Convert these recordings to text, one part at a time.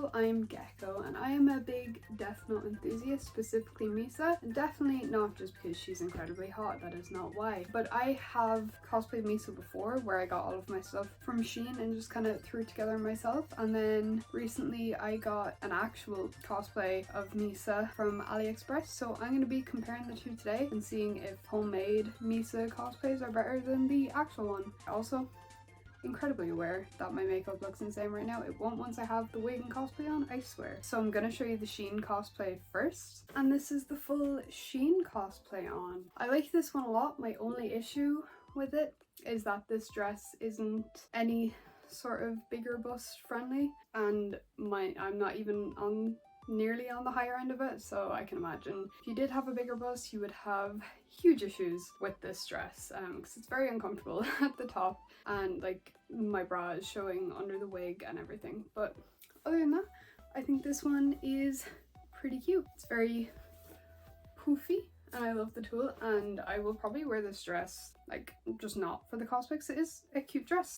Hello, I'm Gekko and I am a big Death Note enthusiast, specifically Misa, and definitely not just because she's incredibly hot, that is not why. But I have cosplayed Misa before, where I got all of my stuff from Shein and just kind of threw it together myself, and then recently I got an actual cosplay of Misa from AliExpress, so I'm going to be comparing the two today and seeing if homemade Misa cosplays are better than the actual one. Also, incredibly aware that my makeup looks insane right now. It won't once I have the wig and cosplay on, I swear. So I'm gonna show you the Shein cosplay first, and this is the full Shein cosplay on. I like this one a lot. My only issue with it is that this dress isn't any sort of bigger bust friendly, and I'm not even on nearly on the higher end of it, so I can imagine if you did have a bigger bust you would have huge issues with this dress, because it's very uncomfortable at the top, and like my bra is showing under the wig and everything. But other than that, I think this one is pretty cute. It's very poofy and I love the tulle, and I will probably wear this dress, like, just not for the cosplay because it is a cute dress.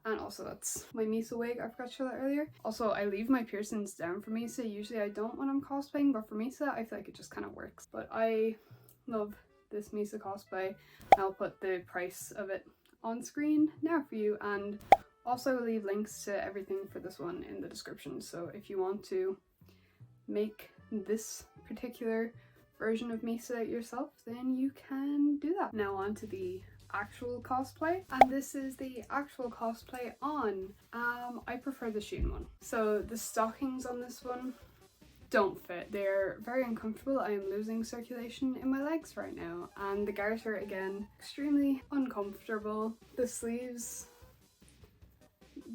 And also that's my Misa wig, I forgot to show that earlier. Also, I leave my piercings down for Misa. Usually I don't when I'm cosplaying, but for Misa I feel like it just kind of works. But I love this Misa cosplay. I'll put the price of it on screen now for you, and also leave links to everything for this one in the description. So if you want to make this particular version of Misa yourself, then you can do that. Now on to the actual cosplay, and this is the actual cosplay on. I prefer the Shein one. So the stockings on this one don't fit. They're very uncomfortable. I am losing circulation in my legs right now, and the garter, again, extremely uncomfortable. The sleeves,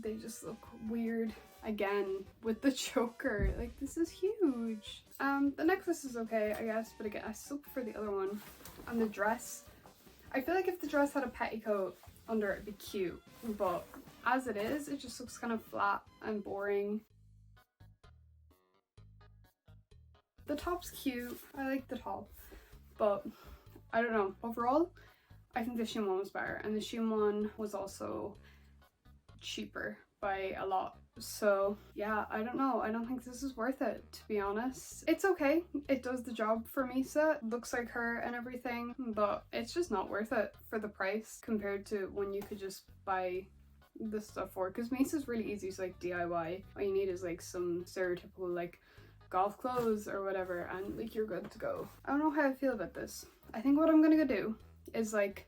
they just look weird again with the choker. Like, this is huge. The necklace is okay, I guess, but again, I still prefer the other one. And the dress, I feel like if the dress had a petticoat under it, it'd be cute, but as it is, it just looks kind of flat and boring. The top's cute, I like the top, but I don't know. Overall, I think the Shein one was better, and the Shein one was also cheaper by a lot. So yeah, I don't know. I don't think this is worth it, to be honest. It's okay. It does the job for Misa. It looks like her and everything, but it's just not worth it for the price compared to when you could just buy this stuff for it. Because Misa's really easy to like DIY. All you need is like some stereotypical like golf clothes or whatever, and like you're good to go. I don't know how I feel about this. I think what I'm gonna go do is like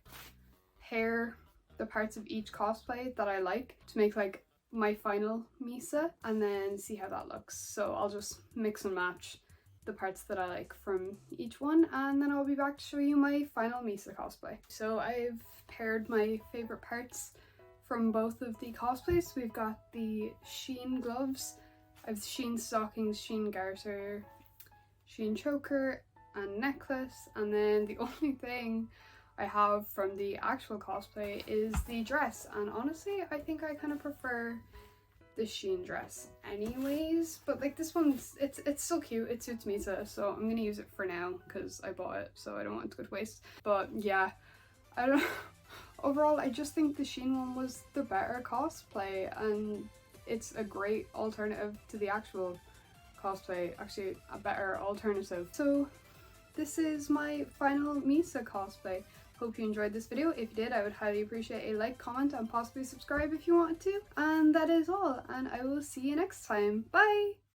hair the parts of each cosplay that I like to make like my final Misa, and then see how that looks. So I'll just mix and match the parts that I like from each one, and then I'll be back to show you my final Misa cosplay. So I've paired my favorite parts from both of the cosplays. We've got the Shein gloves, I have Shein stockings, Shein garter, Shein choker and necklace, and then the only thing I have from the actual cosplay is the dress, and honestly I think I kind of prefer the Shein dress anyways, but like this one's, it's still cute, it suits Misa, so I'm gonna use it for now because I bought it, so I don't want it to go to waste. But yeah, I don't know. Overall, I just think the Shein one was the better cosplay, and it's a great alternative to the actual cosplay, actually a better alternative. So this is my final Misa cosplay. Hope you enjoyed this video. If you did, I would highly appreciate a like, comment, and possibly subscribe if you wanted to. And that is all, and I will see you next time. Bye!